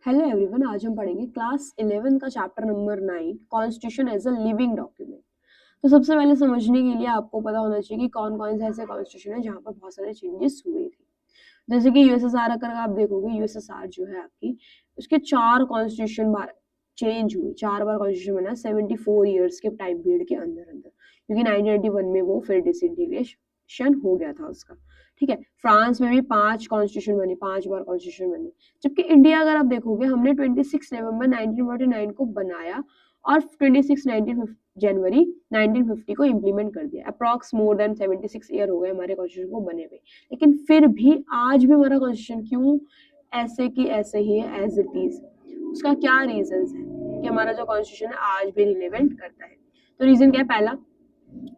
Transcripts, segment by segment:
Hello everyone, आज हम पढ़ेंगे क्लास 11 का chapter number 9 constitution as a living document. तो सबसे पहले समझने के लिए आपको पता होना चाहिए कि कौन कौन से ऐसे कॉन्स्टिट्यूशन है जहाँ पर बहुत सारे चेंजेस हुए थे। जैसे कि यूएसएसआर अगर आप देखोगे, यूएसएसआर जो है आपकी, उसके 4 कॉन्स्टिट्यूशन बार चेंज हुए, 4 बार कॉन्स्टिट्यूशन बना 74 ईयर्स के टाइम पीरियड के अंदर अंदर, क्योंकि 1991 में वो फिर डिसइंटीग्रेशन हो गया था उसका। ठीक है, फ्रांस में भी 5 कॉन्स्टिट्यूशन बने, 5 बार कॉन्स्टिट्यूशन बने। जबकि इंडिया अगर आप देखोगे, हमने 26 नवंबर 1949 को बनाया और जनवरी 1950 को इम्प्लीमेंट कर दिया। अप्रॉक्स मोर देन 76 ईयर हो गए हमारे कॉन्स्टिट्यूशन को बने हुए, लेकिन फिर भी आज भी हमारा कॉन्स्टिट्यूशन क्यों ऐसे की ऐसे ही है, एज इट इज। उसका क्या रीजंस है कि हमारा जो कॉन्स्टिट्यूशन है आज भी रिलेवेंट करता है? तो रीजन क्या है? पहला,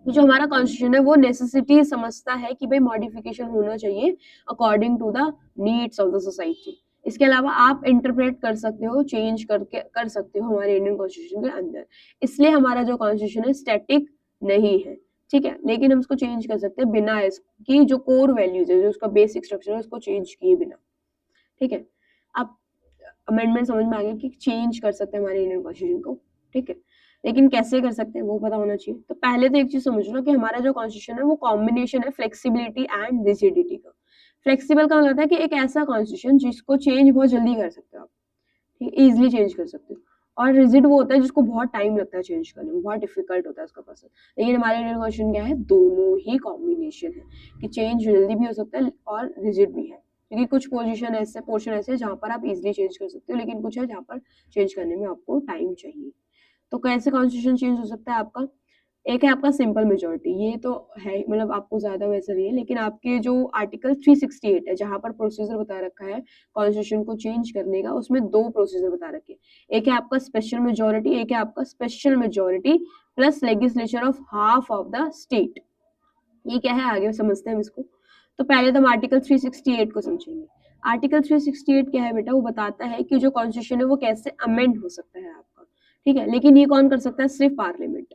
जो हमारा कॉन्स्टिट्यूशन है वो नेसेसिटी समझता है कि भाई मॉडिफिकेशन होना चाहिए according to the needs of the society. इसके अलावा आप इंटरप्रेट कर सकते हो, चेंज करके कर सकते हो हमारे इंडियन कॉन्स्टिट्यूशन के अंदर। इसलिए हमारा जो कॉन्स्टिट्यूशन है स्टैटिक नहीं है, ठीक है, लेकिन हम उसको चेंज कर सकते हैं बिना इसकी जो कोर वैल्यूज है, जो उसका बेसिक स्ट्रक्चर है, उसको चेंज किए बिना। ठीक है, अब अमेंडमेंट समझ में आ गया कि चेंज कर सकते हैं हमारे इंडियन कॉन्स्टिट्यूशन को। ठीक है, लेकिन कैसे कर सकते हैं वो पता होना चाहिए। तो पहले तो एक चीज समझ लो कि हमारा जो कॉन्स्टिट्यूशन है वो कॉम्बिनेशन है फ्लेक्सिबिलिटी एंड रिजिडिटी का। फ्लेक्सिबल का मतलब है कि एक ऐसा कॉन्स्टिट्यूशन जिसको चेंज बहुत जल्दी कर सकते हो आप, ठीक है, इजिली चेंज कर सकते हो। और रिजिड वो होता है जिसको बहुत टाइम लगता है चेंज करने में, बहुत डिफिकल्ट होता है उसका प्रोसेस। लेकिन हमारे इंडियन कॉन्स्टिट्यूशन क्या है? दोनों ही कॉम्बिनेशन है कि चेंज जल्दी भी हो सकता है और रिजिड भी है। क्योंकि कुछ पोर्शन ऐसे जहाँ पर आप इजिली चेंज कर सकते हो, लेकिन कुछ है जहाँ पर चेंज करने में आपको टाइम चाहिए। तो कैसे कॉन्स्टिट्यूशन चेंज हो सकता है आपका? एक है आपका सिंपल मेजोरिटी, ये तो है, मतलब आपको ज्यादा वैसा नहीं है, लेकिन आपके जो आर्टिकल 368 है जहां पर प्रोसीजर बता रखा है कॉन्स्टिट्यूशन को चेंज करने का, उसमें 2 प्रोसीजर बता रखे हैं। एक है आपका स्पेशल मेजोरिटी, एक है आपका special majority plus legislature of half of the state. ये क्या है आगे समझते हैं हम इसको। तो पहले तो हम आर्टिकल 368 को समझेंगे। आर्टिकल 368 क्या है बेटा? वो बताता है कि जो कॉन्स्टिट्यूशन है वो कैसे अमेंड हो सकता है आपका। ठीक है, लेकिन ये कौन कर सकता है? सिर्फ पार्लियामेंट।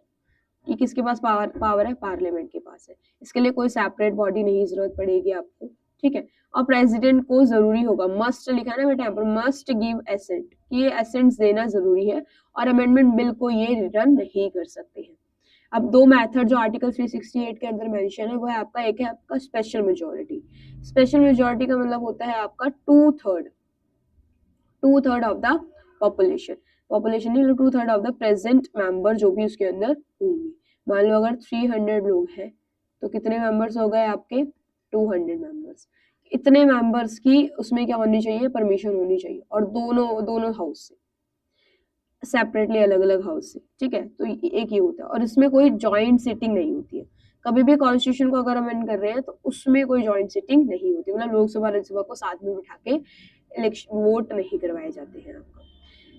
ये किसके पास पावर है? पार्लियामेंट के पास है। इसके लिए कोई सेपरेट बॉडी नहीं जरूरत पड़ेगी आपको। ठीक है, और प्रेसिडेंट को जरूरी होगा, मस्ट लिखा है ना बेटा यहाँ पर, मस्ट गिव एसेंट, कि ये एसेंट्स देना जरूरी है, और अमेंडमेंट बिल को ये रिटर्न नहीं कर सकते हैं। अब 2 मेथड जो आर्टिकल 368 के अंदर मेंशन है वो है आपका, एक है आपका स्पेशल मेजोरिटी। स्पेशल मेजोरिटी का मतलब होता है आपका two third of the population. Population नहीं, 2/3 ऑफ द प्रेजेंट मेंबर जो भी उसके अंदर होंगे। मान लो अगर 300 लोग हैं तो कितने मेंबर्स हो गए आपके? 200 मेंबर्स। इतने मेंबर्स की उसमें क्या होनी चाहिए? परमिशन होनी चाहिए, और दोनों दोनों हाउस से, सेपरेटली अलग अलग हाउस से। ठीक है, तो एक ये होता है, और इसमें कोई जॉइंट सिटिंग नहीं होती है। कभी भी कॉन्स्टिट्यूशन को अगर अमेंड कर रहे हैं तो उसमें कोई जॉइंट सिटिंग नहीं होती, मतलब लोकसभा राज्यसभा को साथ में बिठा के इलेक्शन वोट नहीं करवाए जाते हैं आपका।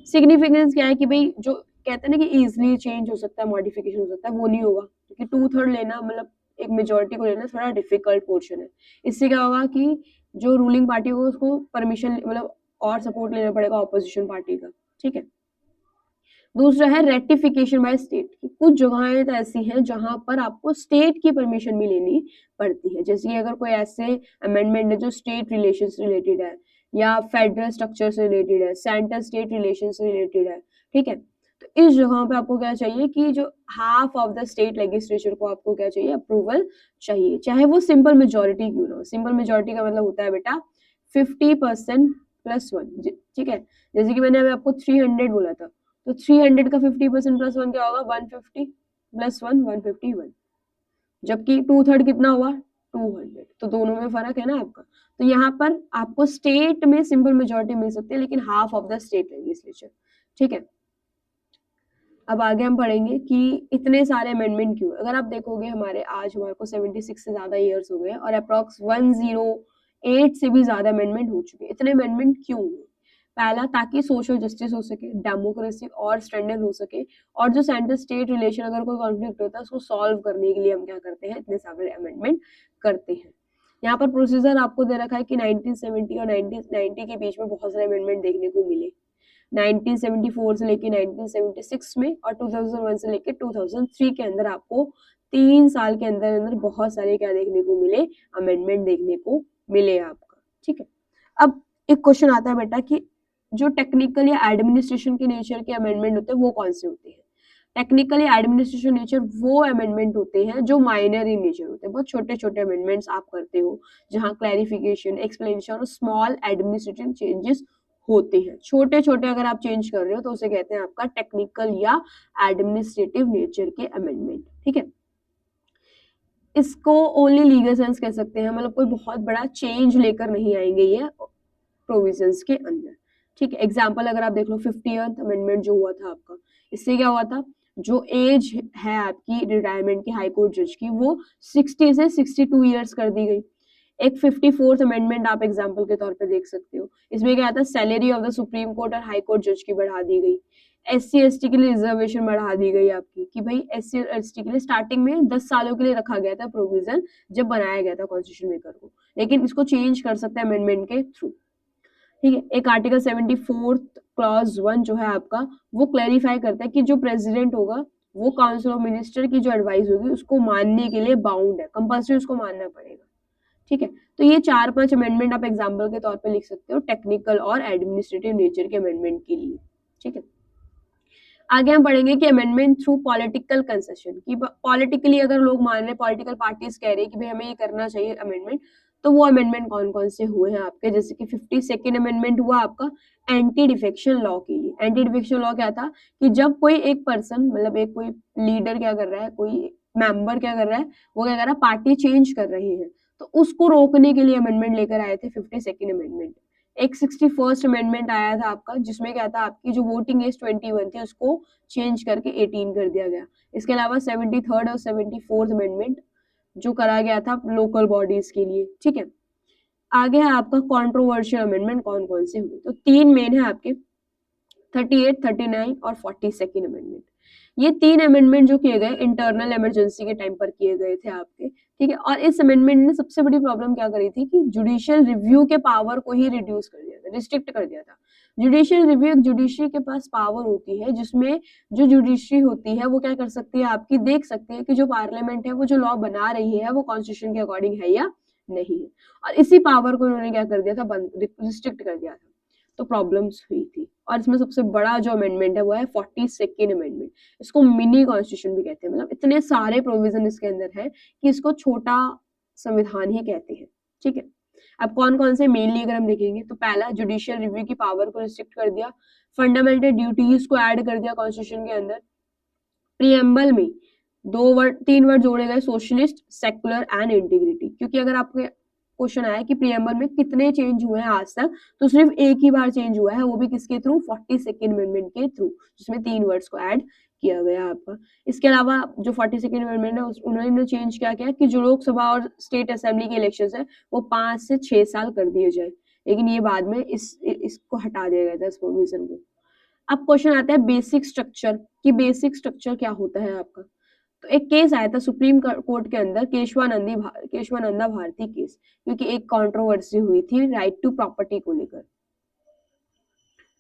सिग्निफिकेंस क्या है कि भाई जो कहते हैं ना कि इजिली चेंज हो सकता है, मॉडिफिकेशन हो सकता है, वो नहीं होगा, क्योंकि 2/3 लेना, मतलब एक मेजोरिटी को लेना थोड़ा डिफिकल्ट पोर्शन है। इससे क्या होगा कि जो रूलिंग पार्टी होगा उसको परमिशन, मतलब और सपोर्ट लेना पड़ेगा ऑपोजिशन पार्टी का। ठीक है, दूसरा है रेटिफिकेशन बाय स्टेट। कुछ जगहें तो ऐसी हैं जहां पर आपको स्टेट की परमिशन भी लेनी पड़ती है, जैसे कि अगर कोई ऐसे अमेंडमेंट है जो स्टेट रिलेशन से रिलेटेड है, या फेडरल स्ट्रक्चर से रिलेटेड है, सेंटर स्टेट रिलेशन से रिलेटेड है। ठीक है, तो इस जगह पे आपको क्या चाहिए कि जो half of the state legislature को आपको क्या चाहिए? अप्रूवल चाहिए, चाहे वो सिंपल मेजोरिटी क्यों ना हो। सिंपल मेजोरिटी का मतलब होता है बेटा 50% प्लस 1। ठीक है, जैसे कि मैंने अभी आपको 300 बोला था, तो 300 का 50% प्लस 1 क्या होगा? 150 प्लस 1 151। जबकि 2/3 कितना हुआ? 200। तो दोनों में फर्क है ना आपका। तो यहाँ पर आपको स्टेट में सिंपल मेजोरिटी मिल सकती है, लेकिन half of the state legislature. ठीक है, अब आगे हम पढ़ेंगे कि इतने सारे अमेंडमेंट क्यों। अगर आप देखोगे हमारे को 76 से ज्यादा ईयर्स हो गए, और अप्रॉक्स 108 से भी ज्यादा अमेंडमेंट हो चुके। इतने अमेंडमेंट क्यों हुए? पहला, ताकि सोशल जस्टिस हो सके, डेमोक्रेसी और स्ट्रेंथन हो सके, और जो सेंटर स्टेट रिलेशन अगर कोई कॉन्फ्लिक्ट होता है उसको सॉल्व करने के लिए हम क्या करते हैं? इतने सारे अमेंडमेंट करते हैं। यहाँ पर प्रोसीजर आपको दे रखा है कि 1970 और 1990 के बीच में बहुत सारे अमेंडमेंट देखने को मिले। 1974 से लेके 1976 में, और 2001 से लेके 2003 के अंदर आपको 3 साल के अंदर अंदर बहुत सारे क्या देखने को मिले? अमेंडमेंट देखने को मिले आपका। ठीक है, अब एक क्वेश्चन आता है बेटा कि जो टेक्निकल या एडमिनिस्ट्रेशन के नेचर के अमेंडमेंट होते हैं वो कौन से होते हैं? टेक्निकल या एडमिनिस्ट्रेशन नेचर वो अमेंडमेंट होते हैं जो माइनर इन नेचर होते हैं, बहुत छोटे छोटे अमेंडमेंट्स आप करते हो जहां क्लैरिफिकेशन, एक्सप्लेनेशन और स्मॉल एडमिनिस्ट्रेटिव चेंजेस होते हैं। छोटे छोटे अगर आप चेंज कर रहे हो तो उसे कहते हैं आपका टेक्निकल या एडमिनिस्ट्रेटिव नेचर के अमेंडमेंट। ठीक है, इसको ओनली लीगल सेंस कह सकते हैं, मतलब कोई बहुत बड़ा चेंज लेकर नहीं आएंगे ये प्रोविजंस के अंदर। ठीक है, एग्जाम्पल अगर आप देख लो 50th अमेंडमेंट जो हुआ था आपका, इससे क्या हुआ था, जो एज है आपकी रिटायरमेंट की हाई कोर्ट जज की वो 60 से 62 ईयर्स कर दी गई। एक 54th अमेंडमेंट आप एग्जाम्पल के तौर पे देख सकते हो, इसमें क्या था, salary of the supreme court और हाई कोर्ट जज की बढ़ा दी गई। SC ST के लिए रिजर्वेशन बढ़ा दी गई आपकी कि भाई SC ST के लिए स्टार्टिंग में 10 सालों के लिए रखा गया था प्रोविजन जब बनाया गया था कॉन्स्टिट्यूशन मेकर को, लेकिन इसको चेंज कर सकते हैं अमेंडमेंट के थ्रू। ठीक है, एक आर्टिकल 74 क्लॉज 1 जो है आपका वो क्लैरिफाई करता है कि जो प्रेसिडेंट होगा वो काउंसिल ऑफ मिनिस्टर की जो एडवाइस होगी उसको मानने के लिए बाउंड है, कंपल्सरी उसको मानना पड़ेगा। ठीक है, तो ये 4-5 अमेंडमेंट आप एग्जाम्पल के तौर पे लिख सकते हो टेक्निकल और एडमिनिस्ट्रेटिव नेचर के अमेंडमेंट के लिए। ठीक है, आगे हम पढ़ेंगे कि अमेंडमेंट थ्रू पॉलिटिकल कंसेशन, कि पॉलिटिकली अगर लोग मान रहे, पॉलिटिकल पार्टीज कह रहे हैं कि भाई हमें ये करना चाहिए अमेंडमेंट, तो वो अमेंडमेंट कौन कौन से हुए हैं आपके, जैसे कि 52nd अमेंडमेंट हुआ आपका एंटी डिफेक्शन लॉ के लिए। एंटी डिफेक्शन लॉ क्या था कि जब कोई एक पर्सन, मतलब एक कोई लीडर क्या कर रहा है, कोई मेंबर क्या कर रहा है, वो क्या कर रहा है, पार्टी चेंज कर रही है, तो उसको रोकने के लिए अमेंडमेंट लेकर आए थे 52nd अमेंडमेंट। एक 61st अमेंडमेंट आया था आपका जिसमें क्या था, आपकी जो वोटिंग एज 21 थी उसको चेंज करके 18 कर दिया गया। इसके अलावा 73rd और 74th अमेंडमेंट जो करा गया था लोकल बॉडीज के लिए। ठीक है, आगे है आपका कंट्रोवर्शियल अमेंडमेंट कौन कौन से हुए, तो 3 मेन है आपके, 38, 39 और 42nd अमेंडमेंट। ये 3 अमेंडमेंट जो किए गए इंटरनल इमरजेंसी के टाइम पर किए गए थे आपके। ठीक है, और इस अमेंडमेंट ने सबसे बड़ी प्रॉब्लम क्या करी थी कि जुडिशियल रिव्यू के पावर को ही रिड्यूस कर दिया था, रिस्ट्रिक्ट कर दिया था। जुडिशियल रिव्यू, एक जुडिशरी के पास पावर होती है जिसमें जो जुडिशरी होती है वो क्या कर सकती है, आपकी देख सकती है कि जो पार्लियामेंट है वो जो लॉ बना रही है वो कॉन्स्टिट्यूशन के अकॉर्डिंग है या नहीं है, और इसी पावर को उन्होंने क्या कर दिया था, रिस्ट्रिक्ट कर दिया था, तो प्रॉब्लम्स हुई थी। और इसमें सबसे बड़ा जो अमेंडमेंट है वो है 42nd अमेंडमेंट। इसको मिनी कॉन्स्टिट्यूशन भी कहते हैं, मतलब इतने सारे प्रोविजन इसके अंदर है कि इसको छोटा संविधान ही कहते हैं। ठीक है, अब कौन कौन से मेनली अगर हम देखेंगे तो पहला, जुडिशियल रिव्यू की पावर को रिस्ट्रिक्ट कर दिया, फंडामेंटल ड्यूटीज को ऐड कर दिया कॉन्स्टिट्यूशन के अंदर, प्रीएम्बल में 3 वर्ड जोड़े गए, सोशलिस्ट, सेकुलर एंड इंटीग्रिटी, क्योंकि अगर आपके क्वेश्चन आया कि प्रीएम्बल में कितने चेंज हुए हैं आज तक, तो सिर्फ एक ही बार चेंज हुआ है, वो भी किसके थ्रू, 42nd अमेंडमेंट के थ्रू, जिसमें 3 वर्ड्स को ऐड किया गया आपका। इसके अलावा जो 42nd अमेंडमेंट है उन्होंने चेंज क्या किया कि जो लोकसभा और स्टेट असेंबली के इलेक्शन है वो 5 से 6 साल कर दिए जाए, लेकिन ये बाद में इसको हटा दिया गया था, इस प्रोविजन को। अब क्वेश्चन आता है बेसिक स्ट्रक्चर, कि बेसिक स्ट्रक्चर क्या होता है आपका। तो एक केस आया था सुप्रीम कोर्ट के अंदर, केशवानंदा भारती केस, क्योंकि एक कंट्रोवर्सी हुई थी राइट टू प्रॉपर्टी को लेकर।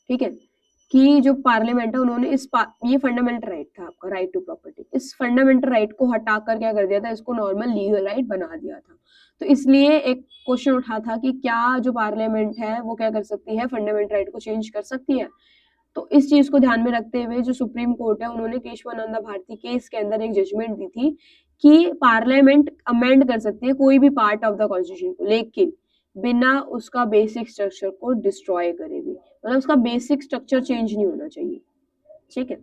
ठीक है, कि जो पार्लियामेंट है उन्होंने ये फंडामेंटल राइट था आपका, राइट टू प्रॉपर्टी, इस फंडामेंटल राइट को हटाकर क्या कर दिया था, इसको नॉर्मल लीगल राइट बना दिया था। तो इसलिए एक क्वेश्चन उठा था कि क्या जो पार्लियामेंट है वो क्या कर सकती है, फंडामेंटल राइट को चेंज कर सकती है। तो इस चीज को ध्यान में रखते हुए जो सुप्रीम कोर्ट है उन्होंने केशवानंदा भारती केस के अंदर एक जजमेंट दी थी कि पार्लियामेंट अमेंड कर सकती है कोई भी पार्ट ऑफ द कॉन्स्टिट्यूशन को, लेकिन बिना उसका बेसिक स्ट्रक्चर को डिस्ट्रॉय करे भी, मतलब उसका बेसिक स्ट्रक्चर चेंज नहीं होना चाहिए। ठीक है,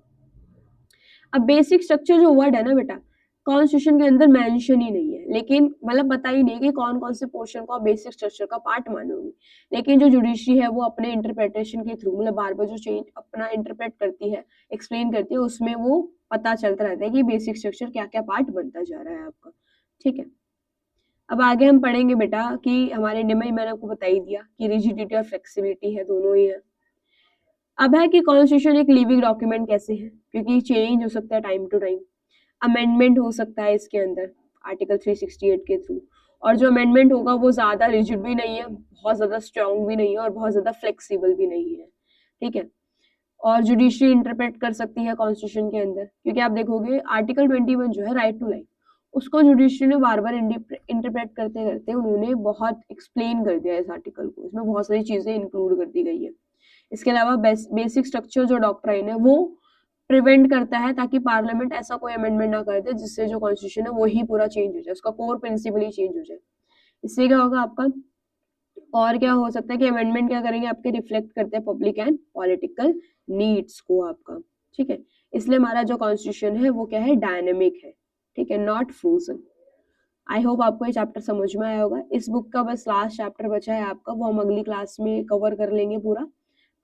अब बेसिक स्ट्रक्चर जो वर्ड है ना बेटा, कॉन्स्टिट्यूशन के अंदर मेंशन ही नहीं है, लेकिन मतलब बता ही नहीं कि कौन कौन से पोर्शन को आप बेसिक स्ट्रक्चर का पार्ट मानोगे, लेकिन जो जुडिशरी है वो अपने इंटरप्रिटेशन के थ्रू, मतलब बार बार जो चेंज अपना इंटरप्रेट करती है, एक्सप्लेन करती है, उसमें वो पता चलता रहता है कि बेसिक स्ट्रक्चर क्या क्या पार्ट बनता जा रहा है आपका। ठीक है, अब आगे हम पढ़ेंगे बेटा कि हमारे इंडिया में, मैंने आपको बता ही दिया कि रिजिडिटी और फ्लेक्सिबिलिटी है, दोनों ही है। अब है कि कॉन्स्टिट्यूशन एक लिविंग डॉक्यूमेंट कैसे है, क्योंकि चेंज हो सकता है टाइम टू टाइम, अमेंडमेंट हो सकता है इसके अंदर आर्टिकल 368 के थ्रू, और जो अमेंडमेंट होगा वो ज्यादा रिजिड भी नहीं है, बहुत ज्यादा स्ट्रांग भी नहीं है, और बहुत ज्यादा फ्लेक्सिबल भी नहीं है। ठीक है, और जुडिशरी इंटरप्रेट कर सकती है कॉन्स्टिट्यूशन के अंदर, क्योंकि आप देखोगे आर्टिकल 21 जो है राइट टू लाइफ, उसको जुडिशरी ने बार बार इंटरप्रेट करते करते उन्होंने बहुत एक्सप्लेन कर दिया इस आर्टिकल को, इसमें बहुत सारी चीजें इंक्लूड कर दी गई है। इसके अलावा बेसिक स्ट्रक्चर जो डॉक्ट्राइन है वो प्रिवेंट करता है ताकि पार्लियामेंट ऐसा कोई अमेंडमेंट ना कर दे जिससे जो कॉन्स्टिट्यूशन है वो ही पूरा चेंज हो जाए, उसका कोर प्रिंसिपल ही चेंज हो जाए। इससे क्या होगा आपका, और क्या हो सकता है कि अमेंडमेंट क्या करेंगे, आपके रिफ्लेक्ट करते हैं पब्लिक एंड पॉलिटिकल नीड्स को आपका, ठीक है। इसलिए हमारा जो कॉन्स्टिट्यूशन है वो क्या है, डायनेमिक है, ठीक है, नॉट फ्रोजन। आई होप आपको ये चैप्टर समझ में आया होगा। इस बुक का बस लास्ट चैप्टर बचा है आपका, वो हम अगली क्लास में कवर कर लेंगे पूरा,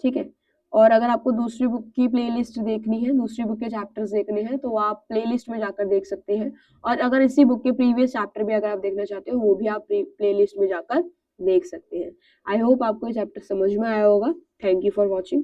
ठीक है। और अगर आपको दूसरी बुक की प्लेलिस्ट देखनी है, दूसरी बुक के चैप्टर्स देखने हैं, तो आप प्लेलिस्ट में जाकर देख सकते हैं। और अगर इसी बुक के प्रीवियस चैप्टर भी अगर आप देखना चाहते हो, वो भी आप प्लेलिस्ट में जाकर देख सकते हैं। आई होप आपको ये चैप्टर समझ में आया होगा। Thank you for watching.